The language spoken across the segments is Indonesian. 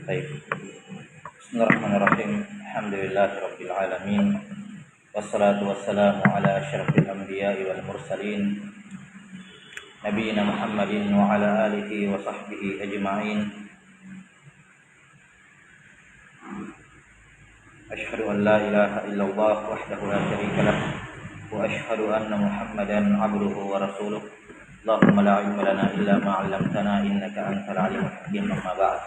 Baik. Bismillahirrahmanirrahim. Alhamdulillahirabbil alamin. Wassalatu wassalamu ala asyrafil anbiya'i wal mursalin. Nabiyina Muhammadin wa ala alihi wa sahbihi ajma'in. Asyhadu an la ilaha illallah wahdahu la syarika lah wa asyhadu anna Muhammadan 'abduhu wa rasuluh. Allahumma la 'ilma lana illa ma 'allamtana innaka antal alimul hakim. Amma ba'd.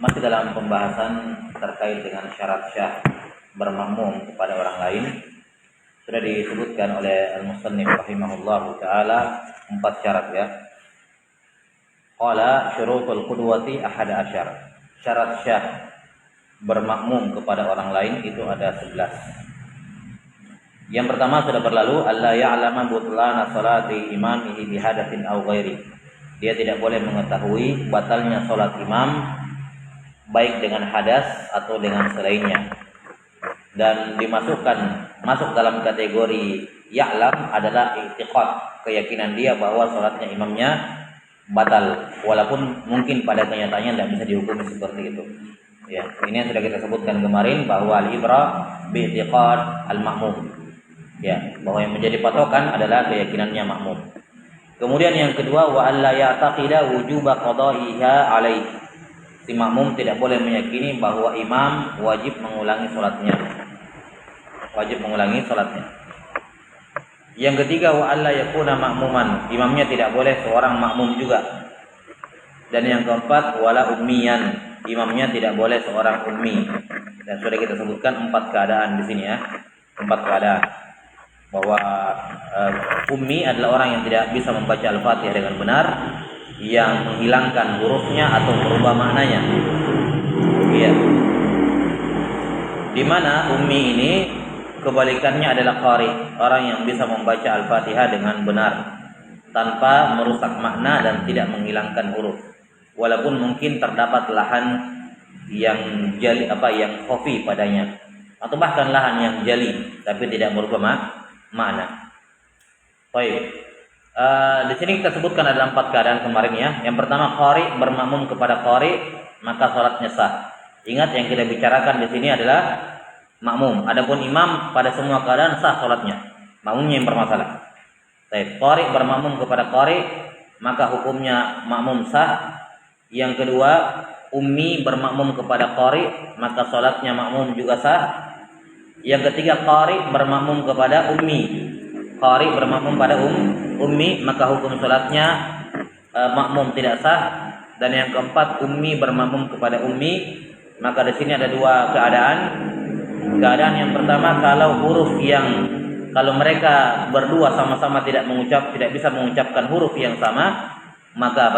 Masih dalam pembahasan terkait dengan syarat syah bermakmum kepada orang lain. Sudah disebutkan oleh al-musannif rahimahullahu taala 4 syarat ya. Qala syurutul qudwati 11. Syarat syah bermakmum kepada orang lain itu ada 11. Yang pertama sudah berlalu, alla ya'lama butlana salati imamihi bi hadatsin aw ghairi. Dia tidak boleh mengetahui batalnya salat imam baik dengan hadas atau dengan selainnya. Dan masuk dalam kategori ya'lam adalah i'tiqad, keyakinan dia bahwa salatnya imamnya batal, walaupun mungkin pada kenyataannya tidak bisa dihukumi seperti itu. Ya, ini yang sudah kita sebutkan kemarin bahwa al-ibrah bi i'tiqad al-ma'mum. Ya, bahwa yang menjadi patokan adalah keyakinannya makmum. Kemudian yang kedua, wa alla ya'taqida wujuba qada'iha alaihi. Si makmum tidak boleh meyakini bahwa imam wajib mengulangi salatnya. Yang ketiga, wa alla yakuna ma'muman. Imamnya tidak boleh seorang makmum juga. Dan yang keempat, wala ummiyan. Imamnya tidak boleh seorang ummi. Dan sudah kita sebutkan 4 keadaan di sini ya. 4 keadaan. Bahwa ummi adalah orang yang tidak bisa membaca Al-Fatihah dengan benar, yang menghilangkan hurufnya atau merubah maknanya. Iya. Di mana ummi ini kebalikannya adalah qari, orang yang bisa membaca Al-Fatihah dengan benar tanpa merusak makna dan tidak menghilangkan huruf. Walaupun mungkin terdapat lahan yang jali yang khafi padanya, atau bahkan lahan yang jali tapi tidak merubah makna. Baik. Di sini kita sebutkan ada 4 keadaan kemarin ya. Yang pertama, qari bermakmum kepada qari, maka salatnya sah. Ingat yang kita bicarakan di sini adalah makmum. Adapun imam pada semua keadaan sah salatnya. Makmumnya yang bermasalah. Baik, qari bermakmum kepada qari, maka hukumnya makmum sah. Yang kedua, ummi bermakmum kepada qari, maka salatnya makmum juga sah. Yang ketiga, qari bermakmum kepada ummi. Qari bermakmum pada ummi, maka hukum salatnya makmum tidak sah. Dan yang keempat, ummi bermakmum kepada ummi, maka di sini ada 2 keadaan. Keadaan yang pertama, kalau mereka berdua sama-sama tidak bisa mengucapkan huruf yang sama, maka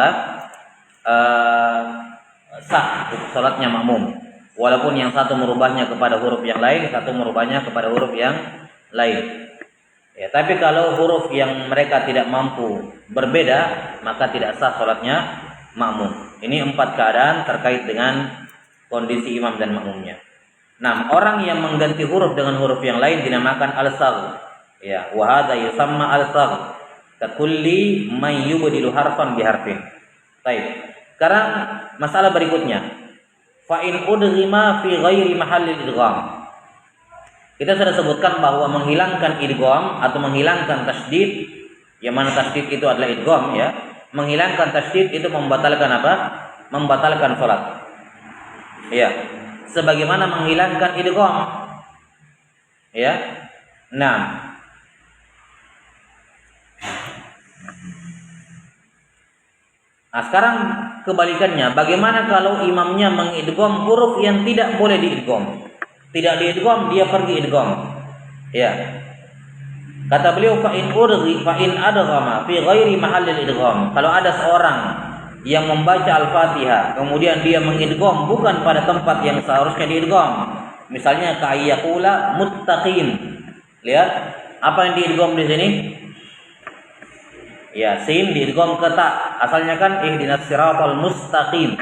sah salatnya makmum. Walaupun yang satu merubahnya kepada huruf yang lain, satu merubahnya kepada huruf yang lain. Ya, tapi kalau huruf yang mereka tidak mampu berbeda, maka tidak sah salatnya makmum. Ini 4 keadaan terkait dengan kondisi imam dan makmumnya. Nah, orang yang mengganti huruf dengan huruf yang lain dinamakan al-sagh. Ya, wa hadza yusamma al-sagh. Kakulli may yubdilu harfan bi harfin. Baik. Sekarang masalah berikutnya. Fa in udghima fi ghairi mahallil idgham. Kita sudah sebutkan bahwa menghilangkan idgham atau menghilangkan tasydid, yang mana tasydid itu adalah idgham ya. Menghilangkan tasydid itu membatalkan apa? Membatalkan salat. Ya. Sebagaimana menghilangkan idgham. Ya. Nah. Nah, sekarang kebalikannya, bagaimana kalau imamnya mengidgham huruf yang tidak boleh diidgham? Tidak diidgham, dia pergi idgham. Ya. Kata beliau, fa in adghama fi ghairi mahallil idgham. Kalau ada seorang yang membaca Al-Fatihah kemudian dia mengidgham bukan pada tempat yang seharusnya diidgham. Misalnya ka'ayyaqula muttaqin. Lihat, apa yang diidgham di sini? Ya, sin diidgham ke ta. Asalnya kan ihdinas siratal mustaqim.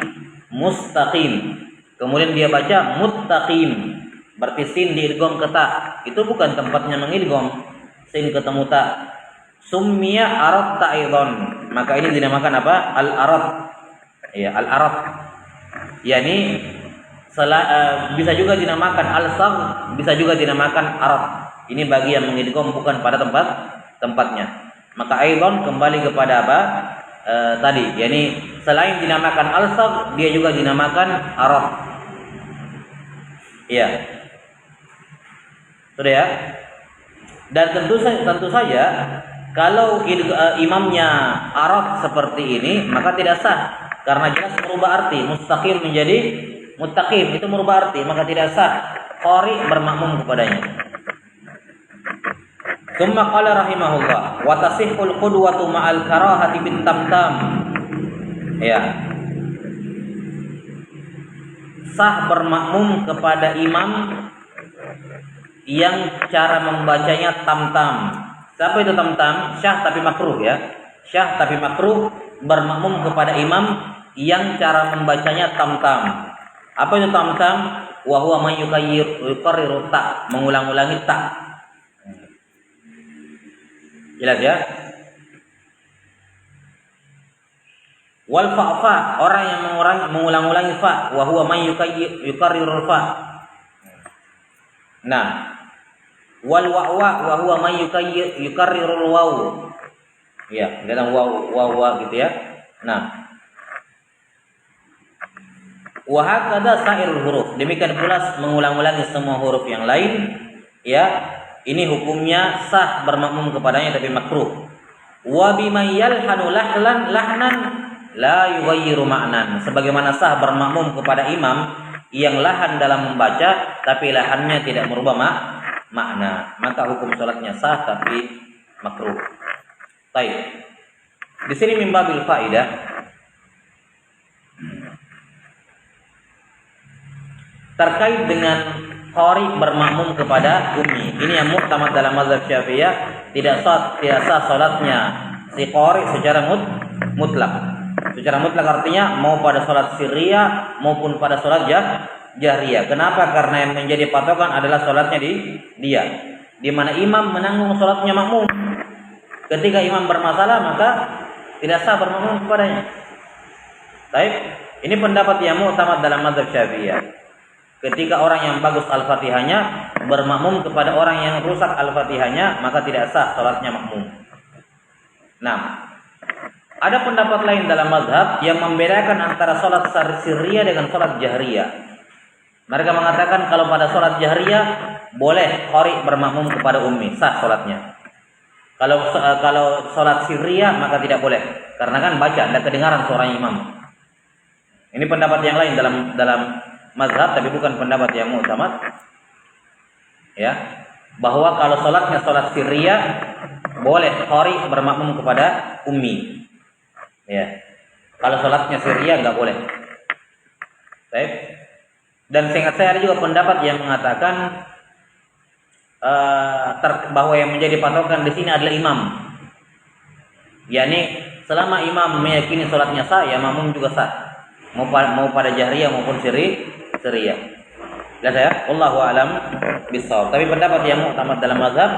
Mustaqim. Kemudian dia baca muttaqin. Berarti sin diidgham ke ta. Itu bukan tempatnya mengidgham. Sin ketemu ta. Summiya arad ta'idhan. Maka ini dinamakan apa? Al-arad. Ya, al-arad. yakni bisa juga dinamakan al-sagh, bisa juga dinamakan arad. Ini bagi yang mengidgham bukan pada tempatnya. Maka aidon kembali kepada apa? Tadi, yakni selain dinamakan al-sagh, dia juga dinamakan arad. Iya. Sudah ya? Dan tentu saja kalau imamnya arad seperti ini, maka tidak sah karena jelas merubah arti. Mustaqim menjadi muttaqim, itu merubah arti, maka tidak sah qari bermakmum kepadanya. Tsumma qala rahimahullah wa tasihhul qudwatu ma'al karahati bit tamtam. Ya. Sah bermakmum kepada imam yang cara membacanya tamtam. Siapa itu tamtam? Syah tapi makruh ya. Syah tapi makruh bermakmum kepada imam yang cara membacanya tamtam. Apa itu tamtam? Wa huwa man yukarriru ta, mengulang-ulangi ta. Jelas ya? Wal fa, orang yang mengulang-ulangi fa, wa huwa man yukarriru fa. Nah, wal wa huwa man yukarriru waw. Ya, dalam waw gitu ya. Nah, wa hakadha sa'irul huruf. Demikian pula mengulang-ulangi semua huruf yang lain, ya. Ini hukumnya sah bermakmum kepadanya tapi makruh. Wa biman yalhanu lahnan la yughayyiru ma'nan. Sebagaimana sah bermakmum kepada imam yang lahan dalam membaca tapi lahannya tidak merubah makna, maka hukum salatnya sah tapi makruh. Baik. Di sini min babil faidah terkait dengan qari bermakmum kepada ummi. Ini yang muhtamad dalam mazhab Syafi'iyah, tidak sah salatnya si qari secara mutlak. Secara mutlak artinya mau pada salat sirriyah maupun pada salat jahriyah. Kenapa? Karena yang menjadi patokan adalah salatnya dia. Di mana imam menanggung salatnya makmum. Ketika imam bermasalah maka tidak sah bermakmum kepadanya. Baik, ini pendapat yang muhtamad dalam mazhab Syafi'iyah. Ketika orang yang bagus Al-Fatihahnya bermakmum kepada orang yang rusak Al-Fatihahnya, maka tidak sah salatnya makmum. Nah, ada pendapat lain dalam mazhab yang membedakan antara salat sirriyah dengan salat jahriyah. Mereka mengatakan kalau pada salat jahriyah boleh qari bermakmum kepada ummi, sah salatnya. Kalau salat sirriyah maka tidak boleh, karena kan baca, ada kedengaran suara imam. Ini pendapat yang lain dalam mazhab, tapi bukan pendapat yang mu'tamad. Ya, bahwa kalau salatnya salat sirriyah boleh qari bermakmum kepada ummi. Ya. Kalau salatnya sirriyah enggak boleh. Baik. Dan seingat saya ada juga pendapat yang mengatakan bahwa yang menjadi patokan di sini adalah imam. yakni selama imam meyakini salatnya sah, ya makmum juga sah. Mau pada jahriyah maupun sirriyah. Jelas ya? Wallahu a'lam bishawab. Tapi pendapat yang mu'tamad dalam mazhab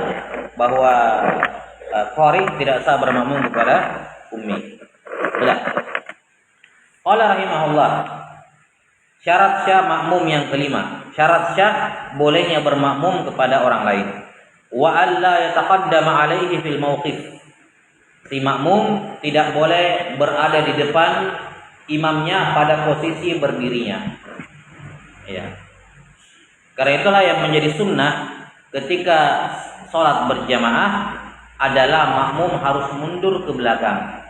bahwa qari tidak sah bermakmum kepada ummi. Sudah. Qala rahimahullah. Syarat syah makmum yang kelima. Syarat syah bolehnya bermakmum kepada orang lain. Wa alla yataqaddama alaihi fil mauqif. Si makmum tidak boleh berada di depan imamnya pada posisi berdirinya. Ya. Karena itulah yang menjadi sunnah ketika sholat berjamaah adalah makmum harus mundur ke belakang.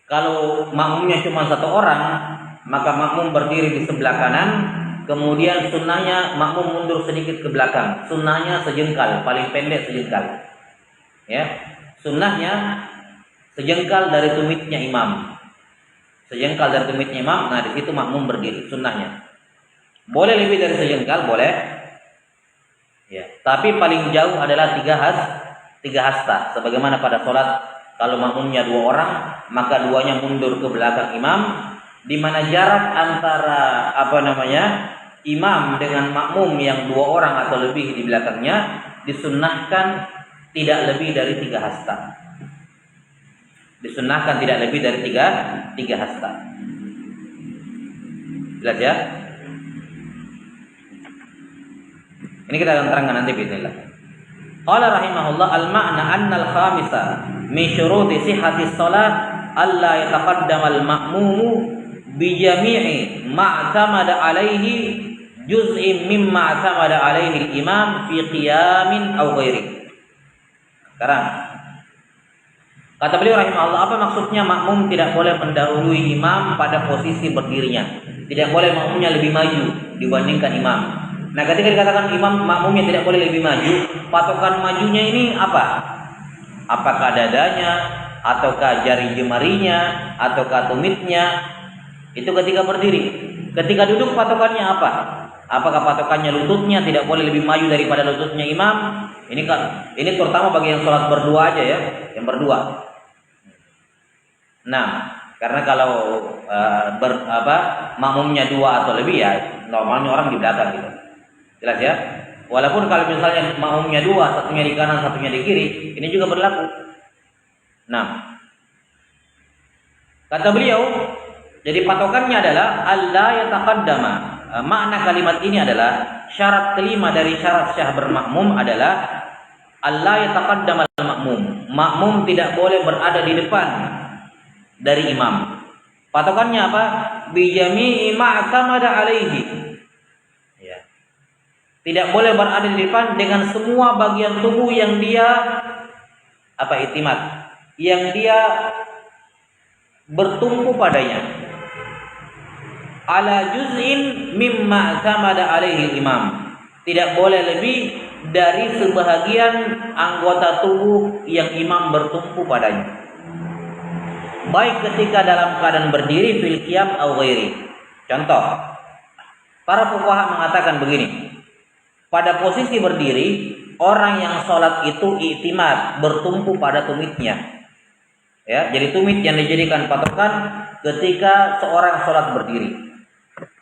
Kalau makmumnya cuma satu orang, maka makmum berdiri di sebelah kanan. Kemudian sunnahnya makmum mundur sedikit ke belakang. Sunnahnya sejengkal, paling pendek sejengkal. Ya, sunnahnya sejengkal dari tumitnya imam. Sejengkal dari tumitnya imam. Nah, di situ makmum berdiri. Sunnahnya. Boleh lebih dari sejengkal, boleh. Ya, tapi paling jauh adalah tiga hasta. Sebagaimana pada sholat, kalau makmumnya 2 orang, maka 2-nya mundur ke belakang imam. Di mana jarak antara imam dengan makmum yang 2 orang atau lebih di belakangnya disunnahkan tidak lebih dari 3 hasta. Disunnahkan tidak lebih dari tiga hasta. Jelas ya? Ini kita akan terangkan nanti bismillah. Qala rahimahullah al-ma'na anna al-khamisa min syuruti sihhati shalah alla yataqaddama al-ma'mumu bi jami'i ma'tamada alaihi juz'in mimma i'tamada alaihi al-imam fi qiyamin aw ghairi. Sekarang kata beliau rahimahullah, apa maksudnya makmum tidak boleh mendahului imam pada posisi berdirinya? Tidak boleh makmumnya lebih maju dibandingkan imam. Nah, ketika dikatakan imam makmumnya tidak boleh lebih maju, patokan majunya ini apa? Apakah dadanya, ataukah jari jemarinya, ataukah tumitnya? Itu ketika berdiri. Ketika duduk patokannya apa? Apakah patokannya lututnya, tidak boleh lebih maju daripada lututnya imam? Ini terutama bagi yang sholat berdua aja ya, yang berdua. Nah, karena kalau makmumnya dua atau lebih ya, normalnya orang di belakang gitu. Jelas ya? Walaupun kalau misalnya makmumnya dua, satunya di kanan, satunya di kiri, ini juga berlaku. Nah, kata beliau, jadi patokannya adalah alla yataqaddama. Makna kalimat ini adalah syarat kelima dari syarat syah bermakmum adalah alla yataqaddama al-makmum. Makmum tidak boleh berada di depan dari imam. Patokannya apa? Bi jami'i ma'tamada alaihi. Ya. Tidak boleh berada di depan dengan semua bagian tubuh yang dia iktimat, yang dia bertumpu padanya. Ala juz'in mimma i'tamada alaihi imam. Tidak boleh lebih dari sebahagian anggota tubuh yang imam bertumpu padanya. Baik ketika dalam keadaan berdiri fil qiyam aw ghairi. Contoh, para fuqaha mengatakan begini. Pada posisi berdiri, orang yang sholat itu i'timad, bertumpu pada tumitnya. Ya, jadi tumit yang dijadikan patokan ketika seorang sholat berdiri.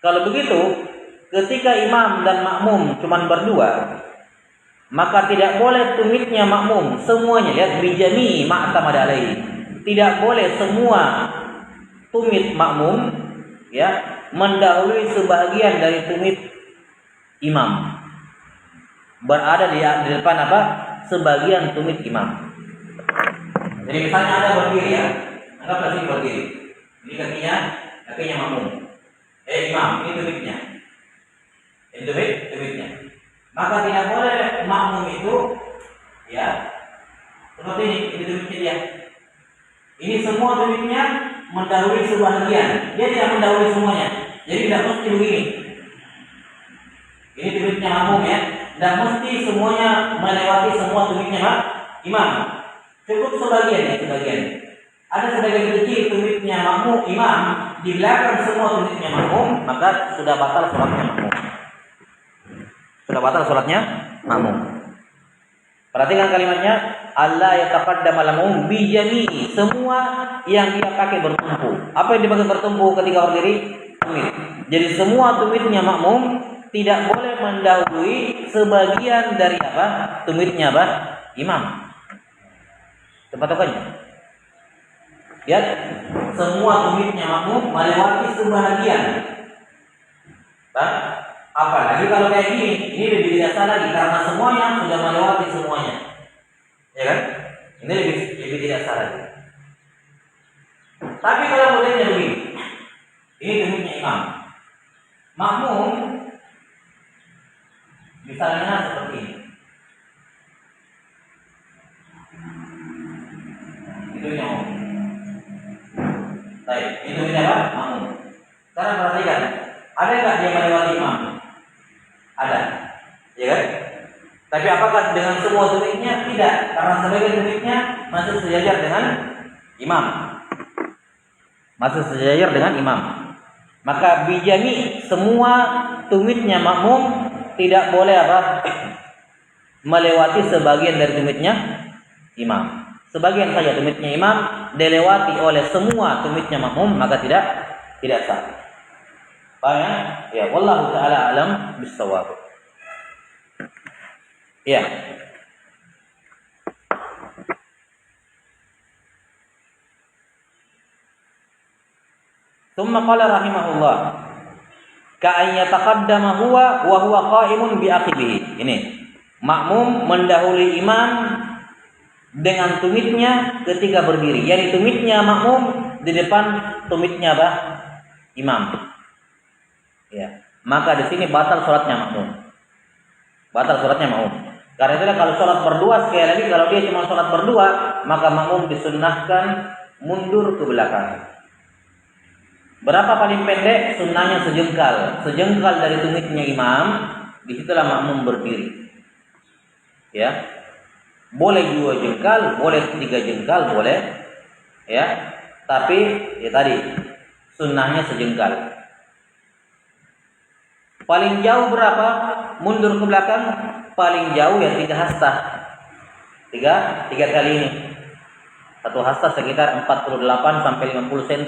Kalau begitu, ketika imam dan makmum cuma berdua, maka tidak boleh tumitnya makmum semuanya, lihat bijami ma'tamada alaihi. Tidak boleh semua tumit makmum ya mendahului sebagian dari tumit imam. Berada di depan sebagian tumit imam. Jadi misalnya ada berdiri ya, anggaplah sini berdiri. Ini kakinya makmum. Imam, ini tumitnya. Ini tumitnya. Maka tidak boleh makmum itu ya seperti ini tumitnya dia. Ini semua tumitnya mendahului sebagian. Dia tidak mendahului semuanya. Jadi tidak mesti begini. Ini tumitnya makmum ya. Dan mesti semuanya melewati semua tumitnya imam. Cukup sebagian. Ada sebagian kecil tumitnya makmum imam di belakang semua tumitnya makmum, maka sudah batal sholatnya makmum. Sudah batal sholatnya makmum. Perhatikan kalimatnya, alla yataqaddama al-makmum bi jami'i. Semua yang dia pakai bertumpu. Apa yang dipakai bertumpu ketika berdiri? Tumit. Jadi semua tumitnya makmum tidak boleh mendahului sebagian dari tumitnya imam. Patokannya. Lihat, semua tumitnya makmum melewati sebagian. Apalagi kalau kayak gini, ini lebih tidak salah lagi karena semuanya sudah melewati semuanya. Ya kan? Ini lebih tidak salah lagi. Tapi kalau modelnya begini, ini tumitnya imam. Makmum misalnya seperti ini. Itu yang baik, itu apa? Makmum. Sekarang perhatikan, ada nggak dia melewati imam? Ada, ya kan? Tapi apakah dengan semua tumitnya? Tidak, karena sebagian tumitnya masih sejajar dengan imam. Maka bijami semua tumitnya makmum tidak boleh melewati sebagian dari tumitnya imam. Sebagian saja tumitnya imam dilewati oleh semua tumitnya makmum, maka tidak sah. Paham ya? Ya, wallahu taala alam bisawab. Ya. Tsumma qala rahimahullah ka an yataqaddama huwa wa huwa qa'imun bi aqibihi. Ini makmum mendahului imam dengan tumitnya ketika berdiri. Yani tumitnya makmum di depan tumitnya apa? Imam. Ya. Maka di sini batal salatnya makmum. Batal salatnya makmum. Karena itulah kalau salat berdua, sekali lagi kalau dia cuma salat berdua, maka makmum disunnahkan mundur ke belakang. Berapa paling pendek? Sunnahnya sejengkal. Sejengkal dari tumitnya imam, disitulah makmum berdiri. Ya. Boleh 2 jengkal, boleh 3 jengkal, boleh. Ya. Tapi ya tadi sunnahnya sejengkal. Paling jauh berapa? Mundur ke belakang paling jauh ya 3 hasta. 3 kali ini. 1 hasta sekitar 48 sampai 50 cm.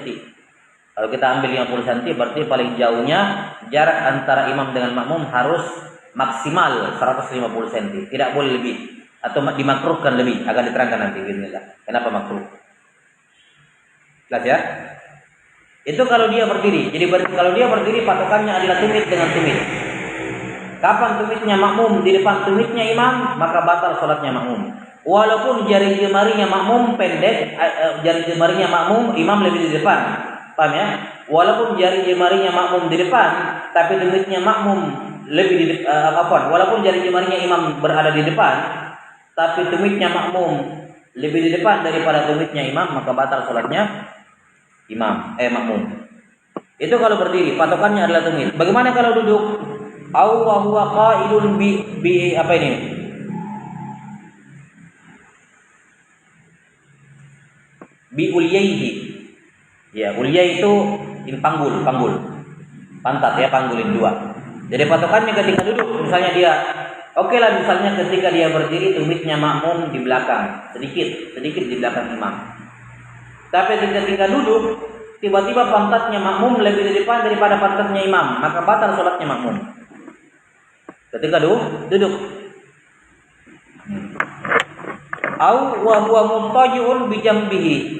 Kalau kita ambil 50 cm berarti paling jauhnya jarak antara imam dengan makmum harus maksimal 150 cm. Tidak boleh lebih atau dimakruhkan lebih. Akan diterangkan nanti bismillah. Kenapa makruh? Jelas ya? Itu kalau dia berdiri. Jadi kalau dia berdiri patokannya adalah tumit dengan tumit. Kapan tumitnya makmum di depan tumitnya imam, maka batal salatnya makmum. Walaupun jari jemarinya makmum pendek, jari jemarinya makmum, imam lebih di depan. Paham ya? Walaupun jari jemarinya makmum di depan, tapi tumitnya makmum lebih di walaupun jari jemarinya imam berada di depan, tapi tumitnya makmum lebih di depan daripada tumitnya imam, maka batal salatnya makmum. Itu kalau berdiri, patokannya adalah tumit. Bagaimana kalau duduk? Aw wa huwa qa'idun bi apa ini? Bi ulyaihi. Ya, ulyai itu panggul. Pantat ya, panggulin 2. Jadi patokannya ketika duduk, misalnya dia misalnya ketika dia berdiri tumitnya makmum di belakang, sedikit di belakang imam. Tapi ketika duduk, tiba-tiba pantatnya makmum lebih di depan daripada pantatnya imam, maka batal salatnya makmum. Ketika duduk. Au wa huwa muttaji'un bi jambihi.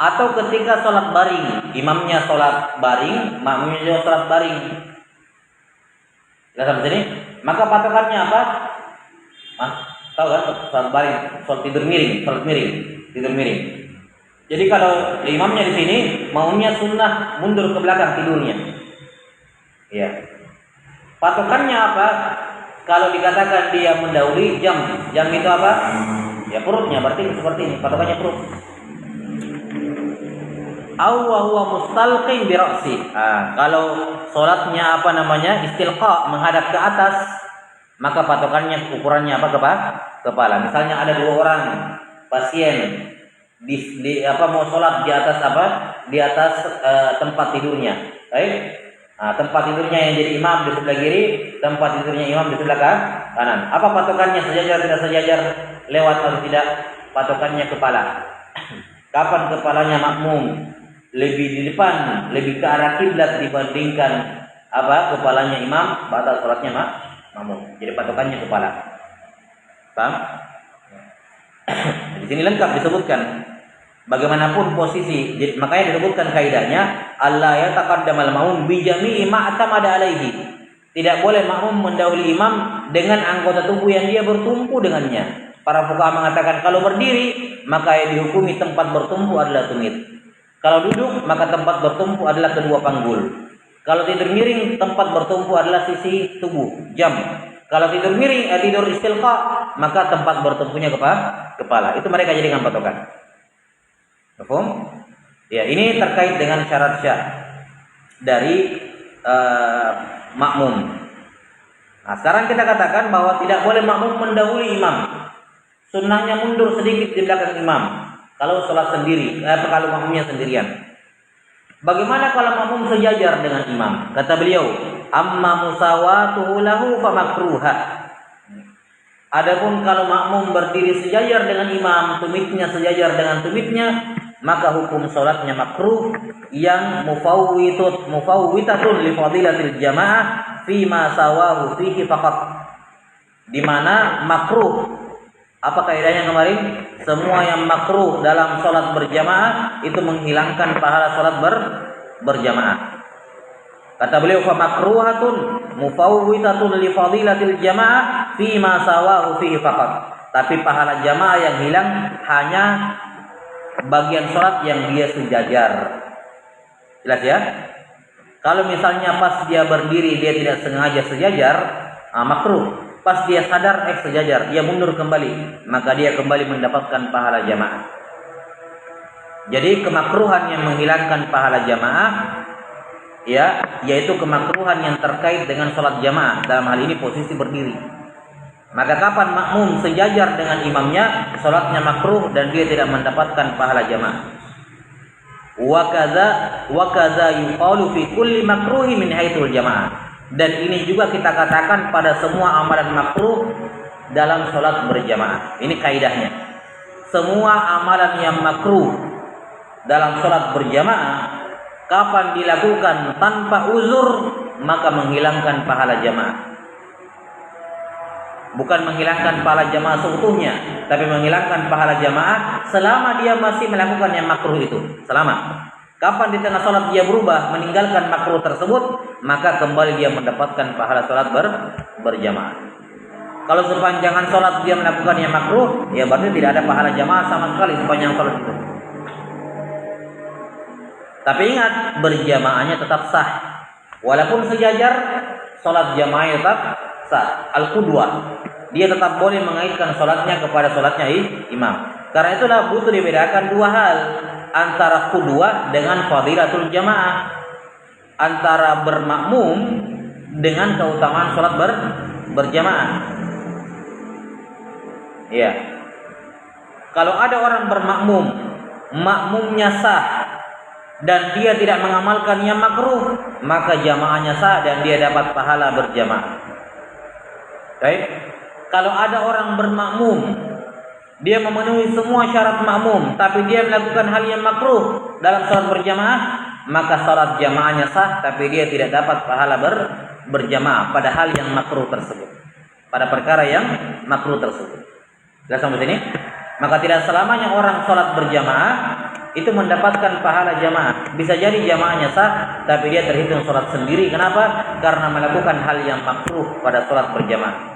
Atau ketika salat baring, imamnya salat baring, makmumnya juga salat baring. Lihat sampai sini, maka patokannya apa? Tahu kan? Salat baring, salat tidur miring. Jadi kalau imamnya di sini, maunya sunnah mundur ke belakang tidurnya. Ya. Patokannya apa? Kalau dikatakan dia mendahului jam itu apa? Ya perutnya, berarti seperti ini. Patokannya perut. Aw wa huwa mustalqin bi ra'si. Kalau salatnya istilqa, menghadap ke atas, maka patokannya ukurannya apa? Kepala. Misalnya ada 2 orang pasien mau sholat di atas Di atas tempat tidurnya. Baik. Tempat tidurnya yang jadi imam di sebelah kiri, tempat tidurnya imam di sebelah kanan. Apa patokannya? Sejajar tidak sejajar, lewat atau tidak? Patokannya kepala. Kapan kepalanya makmum lebih di depan, lebih ke arah kiblat dibandingkan kepalanya imam, batal salatnya makmum. Jadi patokannya kepala. Paham? Di sini lengkap disebutkan. Bagaimanapun posisi, makanya disebutkan kaidahnya Allah ya taqaddamal ma'mum bi jami'i ma atamada alaihi. Tidak boleh makmum mendahului imam dengan anggota tubuh yang dia bertumpu dengannya. Para fuqaha mengatakan kalau berdiri maka yang dihukumi tempat bertumpu adalah tumit. Kalau duduk maka tempat bertumpu adalah kedua panggul. Kalau tidur miring tempat bertumpu adalah sisi tubuh, jam. Kalau tidur miring, tidur istilqa, maka tempat bertumpunya kepala. Itu mereka jadikan patokan. Paham? Ya, ini terkait dengan syarat-syarat dari makmum. Nah, sekarang kita katakan bahwa tidak boleh makmum mendahului imam. Sunnahnya mundur sedikit di belakang imam. Kalau sholat sendiri, kalau makmumnya sendirian. Bagaimana kalau makmum sejajar dengan imam? Kata beliau, amma musawatuhu lahu fa makruha. Adapun kalau makmum berdiri sejajar dengan imam, tumitnya sejajar dengan tumitnya, maka hukum salatnya makruh yang mufawwitatun li fadilatil jamaah fi ma sawahu fihi faqat. Di mana makruh, apa kaidahnya kemarin? Semua yang makruh dalam salat berjamaah itu menghilangkan pahala salat berjamaah. Kata beliau, fa makruhatun mufawwitatun li fadilatil jamaah fi ma sawahu fihi faqat. Tapi pahala jamaah yang hilang hanya bagian sholat yang dia sejajar. Jelas ya? Kalau misalnya pas dia berdiri dia tidak sengaja sejajar, makruh. Pas dia sadar sejajar, dia mundur kembali, maka dia kembali mendapatkan pahala jamaah. Jadi kemakruhan yang menghilangkan pahala jamaah, ya, yaitu kemakruhan yang terkait dengan sholat jamaah. Dalam hal ini posisi berdiri. Maka kapan makmum sejajar dengan imamnya, sholatnya makruh dan dia tidak mendapatkan pahala jamaah. Wa kadza yuqalu fi kulli makruhi min haitsul jamaah. Dan ini juga kita katakan pada semua amalan makruh dalam sholat berjamaah. Ini kaidahnya. Semua amalan yang makruh dalam sholat berjamaah, kapan dilakukan tanpa uzur, maka menghilangkan pahala jamaah. Bukan menghilangkan pahala jamaah seutuhnya, tapi menghilangkan pahala jamaah selama dia masih melakukan yang makruh itu. Selama. Kapan di tengah sholat dia berubah, meninggalkan makruh tersebut, maka kembali dia mendapatkan pahala sholat berjamaah. Kalau sepanjangan sholat dia melakukan yang makruh, ya berarti tidak ada pahala jamaah sama sekali sepanjang sholat itu. Tapi ingat, berjamaahnya tetap sah. Walaupun sejajar, sholat jamaahnya tetap sah. Al-Qudwah, dia tetap boleh mengaitkan sholatnya kepada sholatnya imam. Karena itulah butuh dibedakan dua hal, antara qudwah dengan fadilatul jamaah, antara bermakmum dengan keutamaan sholat berjamaah. Ya, kalau ada orang bermakmum, makmumnya sah dan dia tidak mengamalkan yang makruh, maka jamaahnya sah dan dia dapat pahala berjamaah. Baik. Kalau ada orang bermakmum, dia memenuhi semua syarat makmum, tapi dia melakukan hal yang makruh dalam sholat berjamaah, maka sholat jamaahnya sah, tapi dia tidak dapat pahala berjamaah pada hal yang makruh tersebut, pada perkara yang makruh tersebut. Jelas sampai sini? Maka tidak selamanya orang sholat berjamaah itu mendapatkan pahala jamaah. Bisa jadi jamaahnya sah, tapi dia terhitung sholat sendiri. Kenapa? Karena melakukan hal yang makruh pada sholat berjamaah.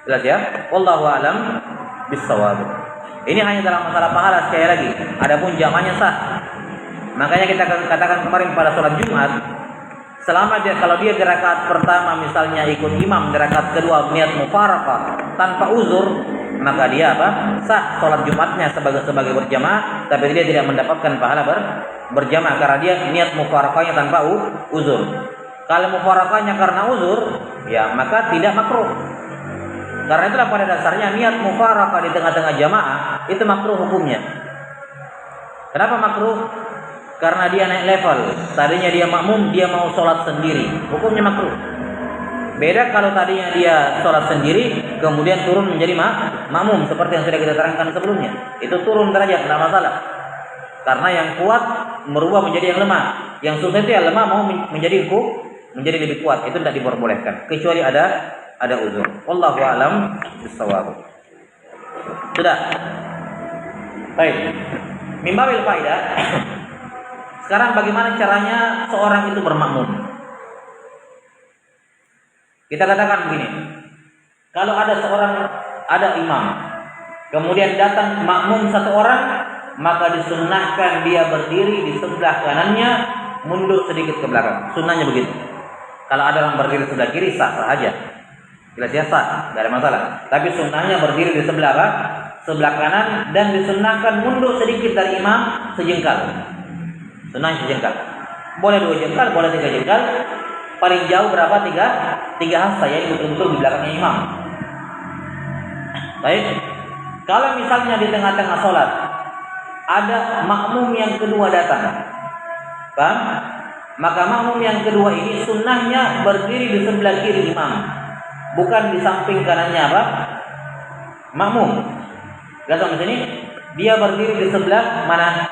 Jelas ya? Wallahu a'lam bissawab. Ini hanya dalam masalah pahala sekali lagi. Adapun jamaahnya sah. Makanya kita katakan kemarin pada sholat Jumat, selama dia, kalau dia di rakaat pertama misalnya ikut imam, di rakaat kedua niat mufaraqah tanpa uzur, maka dia sah sholat Jumatnya sebagai berjamaah, tapi dia tidak mendapatkan pahala berjamaah karena dia niat mufaraqahnya tanpa uzur. Kalau mufaraqahnya karena uzur, ya maka tidak makruh. Karena itulah pada dasarnya niat mufaraqah di tengah-tengah jamaah itu makruh hukumnya. Kenapa makruh? Karena dia naik level. Tadinya dia makmum, dia mau sholat sendiri, hukumnya makruh. Beda kalau tadinya dia sholat sendiri, kemudian turun menjadi makmum, seperti yang sudah kita terangkan sebelumnya. Itu turun derajat, tidak masalah. Karena yang kuat merubah menjadi yang lemah. Yang susah itu yang lemah mau menjadi lebih kuat. Itu tidak diperbolehkan, kecuali ada uzur. Wallahu a'lam bissawab. Sudah. Baik. Mimbabil faidah. Sekarang bagaimana caranya seorang itu bermakmum? Kita katakan begini. Kalau ada imam, kemudian datang makmum satu orang, maka disunnahkan dia berdiri di sebelah kanannya, mundur sedikit ke belakang. Sunnahnya begitu. Kalau ada orang berdiri sebelah kiri, sah aja. Jelas ya, sah, tidak ada masalah. Tapi sunnahnya berdiri di sebelah kanan dan disunnahkan mundur sedikit dari imam sejengkal. Sunnahnya sejengkal. Boleh 2 jengkal, boleh 3 jengkal. Paling jauh berapa? 3 hasta, ya, betul-betul di belakangnya imam. Baik. Kalau misalnya di tengah-tengah sholat ada makmum yang kedua datang, paham? Maka makmum yang kedua ini sunnahnya berdiri di sebelah kiri imam, bukan di samping kanannya makmum. Lihat sampai sini, dia berdiri di sebelah mana?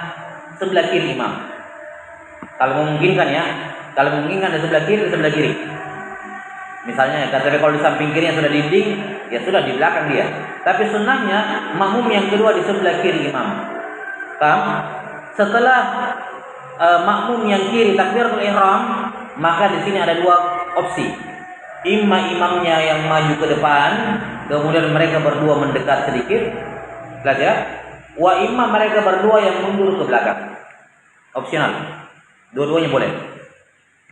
Sebelah kiri imam. Kalau memungkinkan ya, kalau memungkinkan di sebelah kiri. Misalnya, tapi kalau di samping kirinya sudah dinding, ya sudah di belakang dia. Tapi sunnahnya makmum yang kedua di sebelah kiri imam. Paham? Setelah makmum yang kiri takbiratul ihram, maka di sini ada dua opsi. Imamnya yang maju ke depan, kemudian mereka berdua mendekat sedikit, jelas ya. Wa imam mereka berdua yang mundur ke belakang. Opsional. Dua-duanya boleh.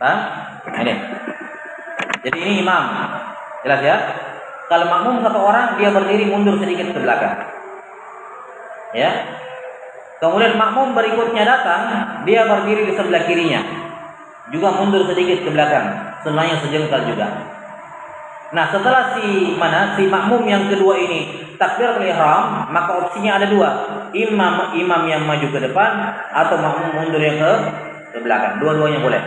Paham? Ini. Jadi ini imam. Jelas ya? Kalau makmum satu orang, dia berdiri mundur sedikit ke belakang. Ya. Kemudian makmum berikutnya datang, dia berdiri di sebelah kirinya. Juga mundur sedikit ke belakang. Sunnahnya sejengkal juga. Nah, setelah si makmum yang kedua ini takbiratul ihram, maka opsinya ada dua. Imam yang maju ke depan atau makmum mundur yang ke belakang. Dua-duanya boleh.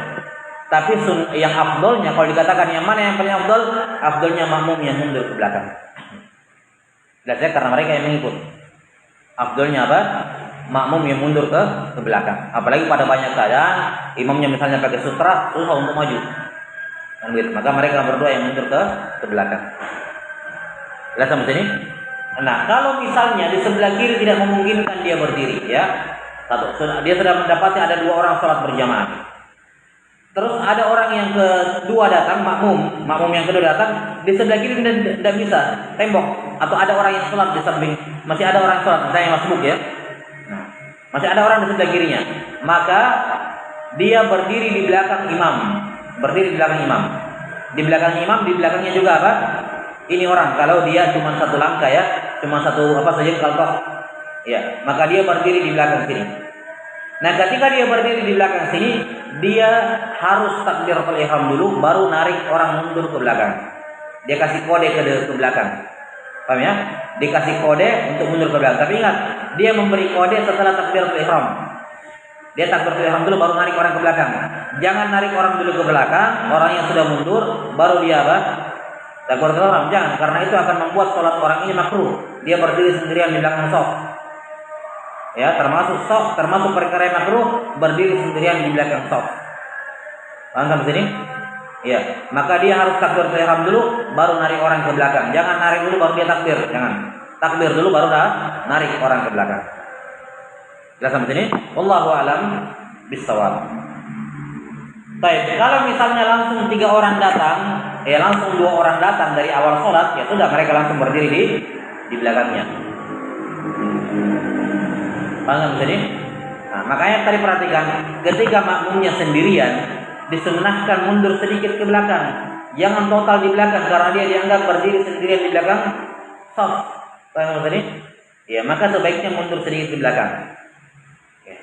Tapi yang afdolnya, kalau dikatakan yang mana yang paling afdol, afdolnya makmum yang mundur ke belakang. Jelas ya, karena mereka yang mengikut. Afdolnya apa? Makmum yang mundur ke belakang. Apalagi pada banyak keadaan, imamnya misalnya pakai sutra, susah untuk maju. Maka mereka berdua yang mundur ke belakang. Jelas sampai sini? Nah, kalau misalnya di sebelah kiri tidak memungkinkan dia berdiri, ya, dia sudah mendapati ada dua orang sholat berjamaah. Terus ada orang yang kedua datang, makmum yang kedua datang, di sebelah kiri tidak bisa, tembok, atau ada orang yang sholat di samping, masih ada orang sholat, misalnya yang masbuk ya, nah, masih ada orang di sebelah kirinya, maka dia berdiri di belakang imam, di belakang imam, di belakangnya juga apa? Ini orang, kalau dia cuma satu langkah ya, cuma satu sejengkal tok, ya, maka dia berdiri di belakang sini. Nah, ketika dia berdiri di belakang sini, dia harus takbiratul ihram dulu, baru narik orang mundur ke belakang. Dia kasih kode ke belakang, paham ya? Dia kasih kode untuk mundur ke belakang. Tapi ingat, dia memberi kode setelah takbiratul ihram. Dia takbiratul ihram dulu, baru narik orang ke belakang. Jangan narik orang dulu ke belakang, orang yang sudah mundur, baru dia apa? Takbiratul ihram, jangan, karena itu akan membuat sholat orang ini makruh. Dia berdiri sendirian di belakang shaf. Ya, termasuk perkara yang makruh, berdiri sendirian di belakang shaf. Paham sampai sini? Ya, maka dia harus takbiratul ihram dulu, baru narik orang ke belakang. Jangan narik dulu baru dia takbir, jangan. Takbir dulu baru narik orang ke belakang. Jelas sampai sini? Wallahu a'lam bishawab. Baik, kalau misalnya langsung 3 orang datang, langsung 2 orang datang dari awal sholat, ya sudah mereka langsung berdiri di belakangnya. Paham sini? Nah, makanya tadi perhatikan, ketika makmumnya sendirian, disunnahkan mundur sedikit ke belakang. Jangan total di belakang, karena dia dianggap berdiri sendirian di belakang shaf. Paham tadi? Ya, maka sebaiknya mundur sedikit ke belakang.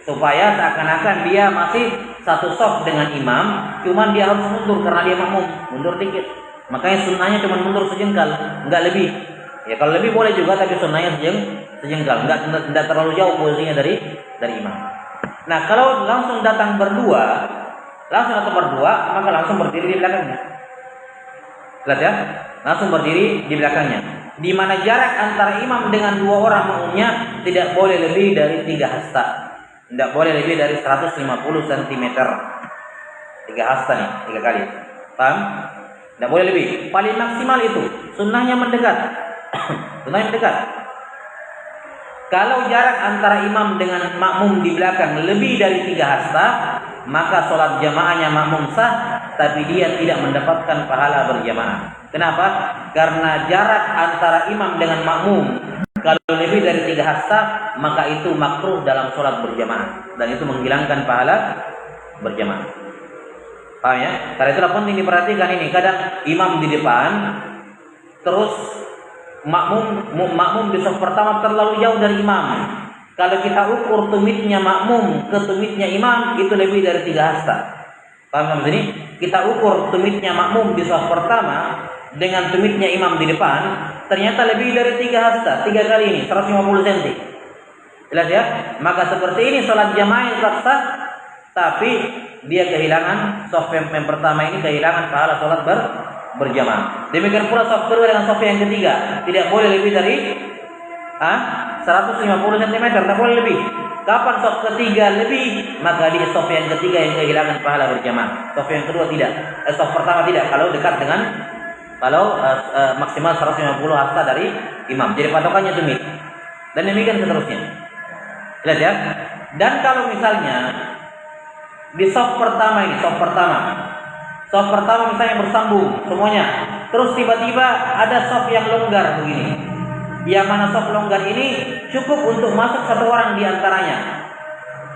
Supaya seakan-akan dia masih satu shaf dengan imam, cuman dia harus mundur karena dia makmum, mundur dikit. Makanya sunnahnya cuma mundur sejengkal, enggak lebih. Ya, kalau lebih boleh juga, tapi sunnahnya sejengkal, enggak terlalu jauh posisinya dari imam. Nah, kalau langsung datang berdua, maka langsung berdiri di belakangnya. Jelas ya? Langsung berdiri di belakangnya. Di mana jarak antara imam dengan 2 orang makmumnya tidak boleh lebih dari 3 hasta. Tidak boleh lebih dari 150 cm. 3 hasta nih, 3 kali. Paham? Tidak boleh lebih. Paling maksimal itu. Sunnahnya mendekat. Sunnahnya mendekat. Kalau jarak antara imam dengan makmum di belakang lebih dari 3 hasta, maka sholat jamaahnya makmum sah, tapi dia tidak mendapatkan pahala berjamaah. Kenapa? Karena jarak antara imam dengan makmum kalau lebih dari 3 hasta, maka itu makruh dalam sholat berjamaah, dan itu menghilangkan pahala berjamaah. Paham ya? Karena itulah penting diperhatikan ini. Kadang imam di depan, terus makmum di shaf pertama terlalu jauh dari imam. Kalau kita ukur tumitnya makmum ke tumitnya imam, itu lebih dari 3 hasta. Paham ini? Kita ukur tumitnya makmum di shaf pertama dengan tumitnya imam di depan, ternyata lebih dari 3 hasta, 3 kali ini, 150 cm. Jelas ya? Maka seperti ini sholat jamaah yang sah, tapi dia kehilangan shaf yang pertama ini, kehilangan pahala sholat berjamaah. Demikian pula shaf kedua dengan shaf yang ketiga, tidak boleh lebih dari 150 cm, tidak boleh lebih. Kapan shaf ketiga lebih, maka di shaf yang ketiga yang kehilangan pahala berjamaah. Shaf yang kedua tidak, shaf pertama tidak, kalau dekat dengan maksimal 150 hasta dari imam. Jadi patokannya tumit. Dan demikian seterusnya. Jelas ya? Dan kalau misalnya Di saf pertama ini, saf pertama misalnya bersambung semuanya. Terus tiba-tiba ada saf yang longgar begini. Yang mana saf longgar ini cukup untuk masuk satu orang di antaranya.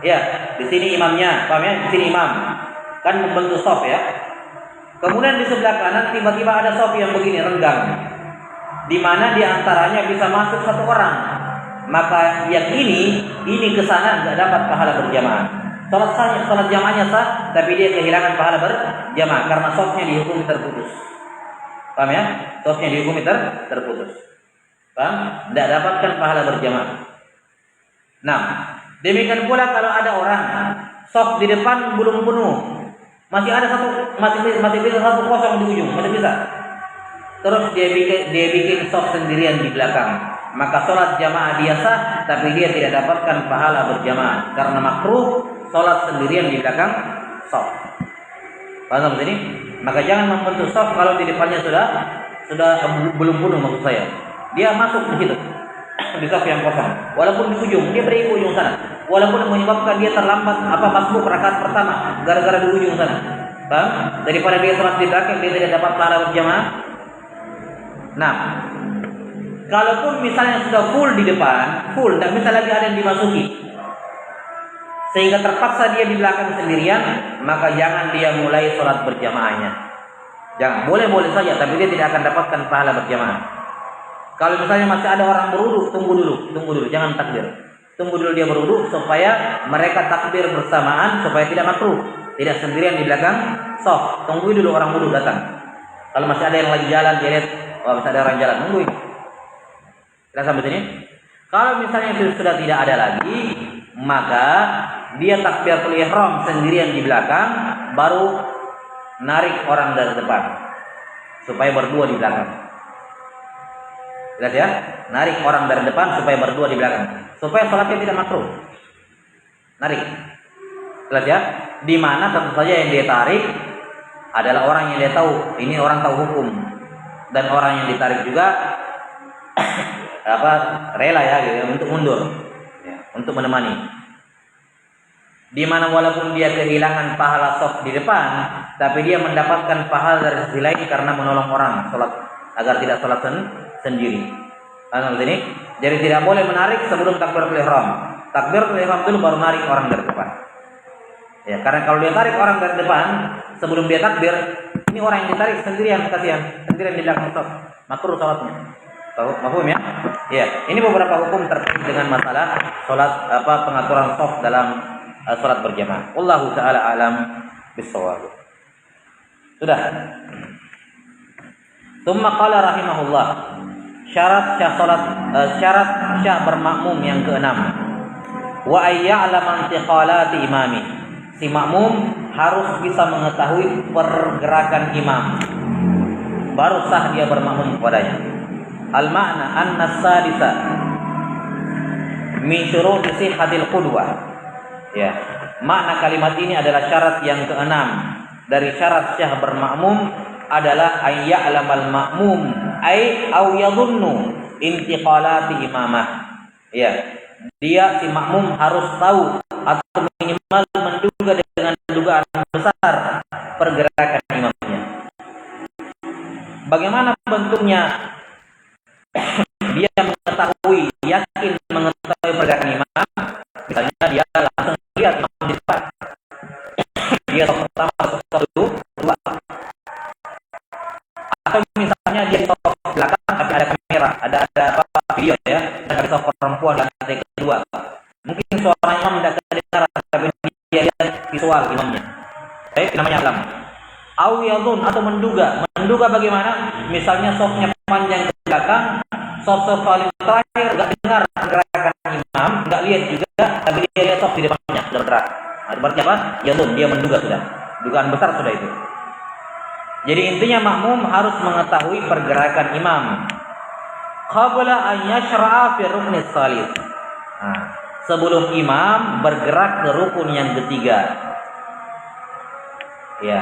Ya, di sini imamnya, paham ya? Di sini imam kan membentuk saf ya. Kemudian di sebelah kanan tiba-tiba ada saf yang begini renggang, di mana di antaranya bisa masuk satu orang. Maka yang ini ke sana nggak dapat pahala berjamaah. Salat jamaahnya sah, tapi dia kehilangan pahala berjamaah karena safnya dihukumi terputus. Paham ya? Safnya dihukumi terputus. Paham? Tidak dapatkan pahala berjamaah. Nah, demikian pula kalau ada orang saf di depan belum penuh, masih bisa satu kosong di ujung, masih bisa. Terus dia bikin saf sendirian di belakang, maka sholat jamaah dia sah, tapi dia tidak dapatkan pahala berjamaah karena makruh sholat sendirian di belakang saf. Paham ini? Maka jangan membentuk saf kalau di depannya sudah belum penuh, maksud saya. Dia masuk di situ di saf yang kosong, walaupun di ujung, dia beri ujung sana, walaupun menyebabkan dia terlambat masbuk rakaat pertama gara-gara di ujung sana. Paham? Daripada dia sholat di belakang, dia tidak dapat pahala berjamaah. Nah, kalaupun misalnya sudah full di depan, tidak bisa lagi ada yang dimasuki, sehingga terpaksa dia di belakang sendirian, maka jangan dia mulai sholat berjamaahnya. Jangan, boleh saja, tapi dia tidak akan dapatkan pahala berjamaah. Kalau misalnya masih ada orang berwudu, tunggu dulu, jangan takbir. Tunggu dulu dia berwudu supaya mereka takbir bersamaan, supaya tidak makruh, tidak sendirian di belakang shaf. Tunggu dulu orang wudu datang. Kalau masih ada yang lagi jalan, dia lihat, masih ada orang jalan, nungguin. Kita sampai sini. Kalau misalnya itu sudah tidak ada lagi, maka dia takbiratul ihram sendirian di belakang, baru narik orang dari depan supaya berdua di belakang. Jelas ya? Narik orang dari depan supaya berdua di belakang, supaya sholatnya tidak makruh. Narik. Jelas ya? Di mana tentu saja yang dia tarik adalah orang yang dia tahu, ini orang tahu hukum, dan orang yang ditarik juga rela ya gitu, untuk mundur ya, untuk menemani. Di mana walaupun dia kehilangan pahala shaf di depan, tapi dia mendapatkan pahala dari sisi lain karena menolong orang sholat agar tidak sholat sendiri. Paham ini? Jadi tidak boleh menarik sebelum takbiratul ihram. Takbiratul ihram dulu baru narik orang dari depan. Ya, karena kalau dia tarik orang dari depan sebelum dia takbir, ini orang yang ditarik sendirian, kasihan, sendirian di belakang shaf, makruh sholatnya. Paham ya? Ya, ini beberapa hukum terkait dengan masalah sholat pengaturan shaf dalam sholat berjamaah. Wallahu taala alam bissawab. Sudah. Tsumma qala rahimahullah, syarat syah bermakmum yang keenam. Wa ayya'lama intiqalati imami. Si makmum harus bisa mengetahui pergerakan imam, baru sah dia bermakmum kepadanya. Al-ma'na anna sadisa min syuruti sihhatil qudwah. Ya, makna kalimat ini adalah syarat yang keenam dari syarat syah bermakmum adalah ayya'lamal ma'mum ay aw yadhunnu intiqalati imamah. Ya, dia si makmum harus tahu atau minimal menduga dengan dugaan besar pergerakan imamnya. Bagaimana bentuknya? Dia mengetahui, yakin mengetahui pergerakan imam. Misalnya dia langsung lihat imam di depan, dia pertama dua, atau misalnya dia di belakang tapi ada kamera, ada video ya, ada sosok perempuan di lantai kedua. Mungkin suara imam tidak kedengaran, tapi dia lihat visual imamnya. Baik, namanya alam. Au yadhun, atau menduga bagaimana? Misalnya sofnya panjang ke belakang, soft paling terakhir nggak dengar gerakan imam, nggak lihat juga, tapi dia lihat soft di depannya sudah bergerak. Berarti apa? Yadhun, dia menduga sudah. Dugaan besar sudah itu. Jadi intinya makmum harus mengetahui pergerakan imam qabla an yashra'a fi rukni tsalits. Sebelum imam bergerak ke rukun yang ketiga. Ya.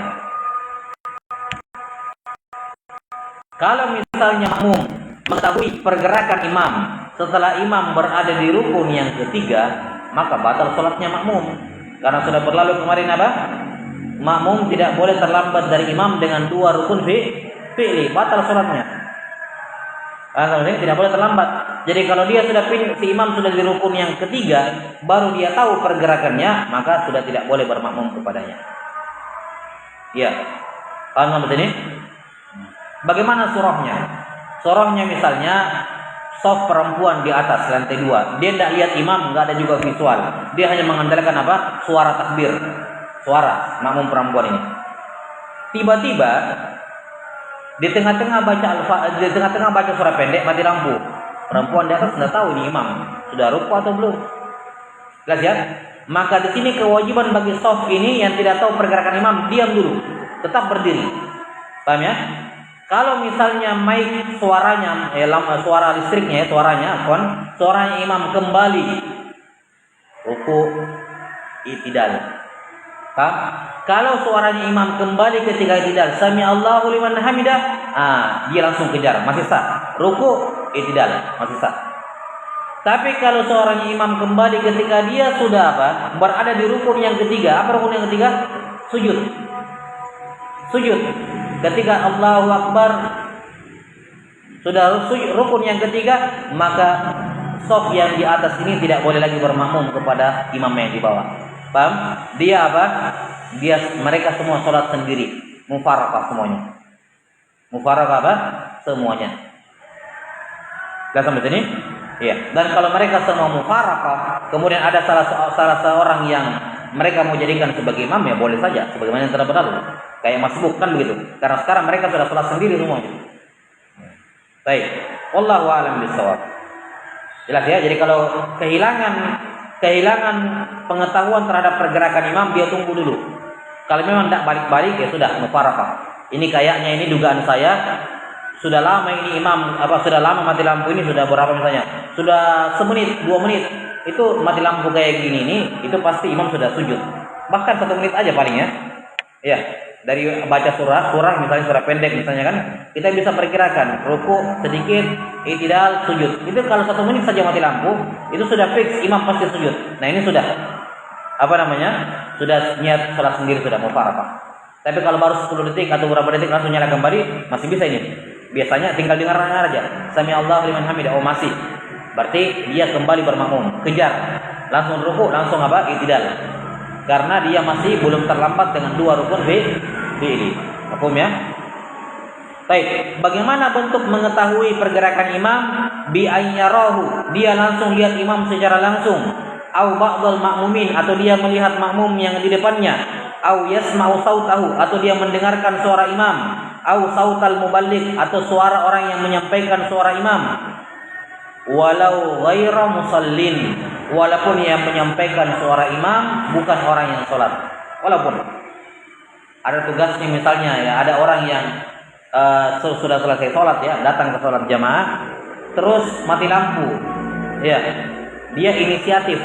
Kalau misalnya makmum mengetahui pergerakan imam setelah imam berada di rukun yang ketiga, maka batal sholatnya makmum. Karena sudah berlalu kemarin apa? Makmum tidak boleh terlambat dari imam dengan 2 rukun fi'li, batal salatnya. Tidak boleh terlambat. Jadi kalau dia sudah si imam sudah di rukun yang ketiga, baru dia tahu pergerakannya, maka sudah tidak boleh bermakmum kepadanya. Ya, paham sampai sini? Bagaimana surahnya? Surahnya misalnya soft perempuan di atas lantai 2. Dia tidak lihat imam, nggak ada juga visual. Dia hanya mengandalkan apa? Suara takbir. Suara makmum perempuan ini. Tiba-tiba di tengah-tengah baca surah pendek mati lampu. Perempuan di atas sudah tahu ini imam sudah ruku atau belum. Jelas ya? Maka di sini kewajiban bagi soft ini yang tidak tahu pergerakan imam diam dulu, tetap berdiri. Paham ya? Kalau misalnya mic suaranya, suara listriknya, suaranya imam kembali ruku i'tidal. Paham? Kalau suaranya imam kembali ketika i'tidal, sami Allahu liman hamidah, dia langsung kejar, masih sah. Ruku i'tidal, masih sah. Tapi kalau suaranya imam kembali ketika dia sudah berada di rukun yang ketiga, apa rukun yang ketiga? Sujud. Ketika Allahu Akbar sudah rukun yang ketiga, maka saf yang di atas ini tidak boleh lagi bermakmum kepada imam yang di bawah. Paham? Dia mereka semua sholat sendiri, mufaraqah semuanya. Semuanya. Jelas sampai sini? Iya. Dan kalau mereka semua mufaraqah, kemudian ada salah seorang yang mereka mau jadikan sebagai imam, ya boleh saja, sebagaimana yang telah berlalu. Kayak masbuk kan begitu. Karena sekarang mereka sudah sholat sendiri semuanya. Baik. Wallahu a'lam bishawab. Jelas ya. Jadi kalau kehilangan pengetahuan terhadap pergerakan imam, dia tunggu dulu. Kalau memang tidak balik-balik, ya sudah mufaraqah. Ini kayaknya, ini dugaan saya, sudah lama ini imam sudah lama mati lampu ini, sudah berapa misalnya? Sudah semenit, 2 menit. Itu mati lampu kayak gini ini, itu pasti imam sudah sujud. Bahkan 1 menit aja paling ya. Ya, dari baca surah misalnya surah pendek misalnya kan, kita bisa perkirakan ruku sedikit, i'tidal, sujud. Itu kalau 1 menit saja mati lampu, itu sudah fix imam pasti sujud. Nah, ini sudah sudah niat salat sendiri, sudah mufaraqah. Tapi kalau baru 10 detik atau beberapa detik langsung nyala kembali, masih bisa ini. Biasanya tinggal dengar aja. Sami Allahu liman hamidah. Oh, masih. Berarti dia kembali bermakmum, kejar. Langsung ruku, langsung i'tidal. Karena dia masih belum terlambat dengan 2 rukun fi'li. Paham ya? Baik, bagaimana bentuk mengetahui pergerakan imam? Bi ayyarahu. Dia langsung lihat imam secara langsung. Au ba'dal ma'mumin, atau dia melihat makmum yang di depannya. Au yasma'u sautahu, atau dia mendengarkan suara imam. Au sautal muballigh, atau suara orang yang menyampaikan suara imam. Walau ghaira musallin, walaupun yang menyampaikan suara imam bukan orang yang sholat. Walaupun ada tugasnya, misalnya ya, ada orang yang sudah selesai sholat ya, datang ke sholat jamaah, terus mati lampu, ya, dia inisiatif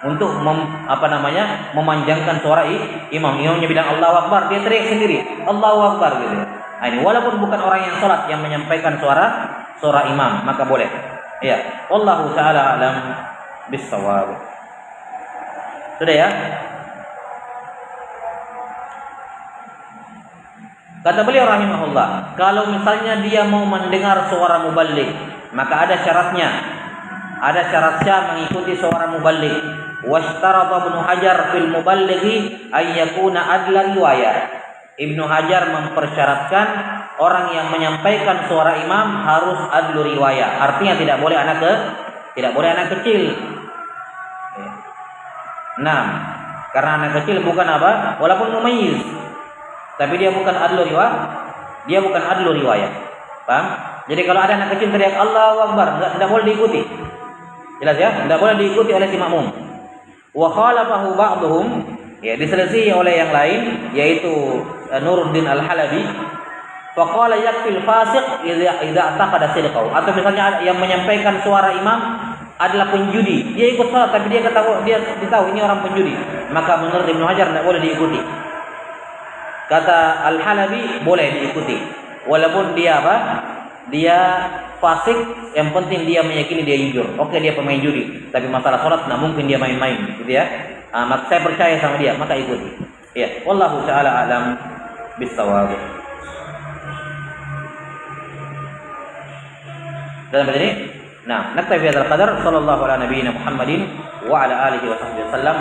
untuk memanjangkan suara imamnya bilang Allahu Akbar, dia teriak sendiri Allahu Akbar gitu. Nah, ini walaupun bukan orang yang sholat yang menyampaikan suara imam, maka boleh. Ya, wallahu taala alam bissawab. Sudah ya? Kata beliau rahimahullah, kalau misalnya dia mau mendengar suara muballigh, maka ada syaratnya. Ada syaratnya mengikuti suara muballigh. Washtarata Ibnu Hajar fil muballighi ay yakuna adla riwayah. Ibnu Hajar mempersyaratkan orang yang menyampaikan suara imam harus adlu riwayah. Artinya tidak boleh anak kecil. Nah, karena anak kecil bukan walaupun mumayyiz, tapi dia bukan adlu riwayah. Paham? Jadi kalau ada anak kecil teriak Allahu Akbar, tidak boleh diikuti. Jelas ya? Tidak boleh diikuti oleh si makmum. Wa khalafahu ba'dhum, ya, diselisih oleh yang lain, yaitu Nuruddin Al-Halabi. Fa qala yakfil fasiq idza taqada sidqahu. Atau misalnya yang menyampaikan suara imam adalah penjudi, dia ikut salat tapi dia ditahu ini orang penjudi, maka menurut Ibnu Hajar tidak boleh diikuti. Kata Al-Halabi boleh diikuti, walaupun dia fasik, yang penting dia meyakini dia jujur. Oke, dia pemain judi, tapi masalah sholat tidak mungkin dia main-main, gitu ya. saya percaya sama dia, maka ikuti. Ya, wallahu taala alam bisawab. Dan begini, nah, naktafi hadzal qadar sallallahu ala nabiyyina Muhammadin wa ala alihi wa sahbihi wasallam.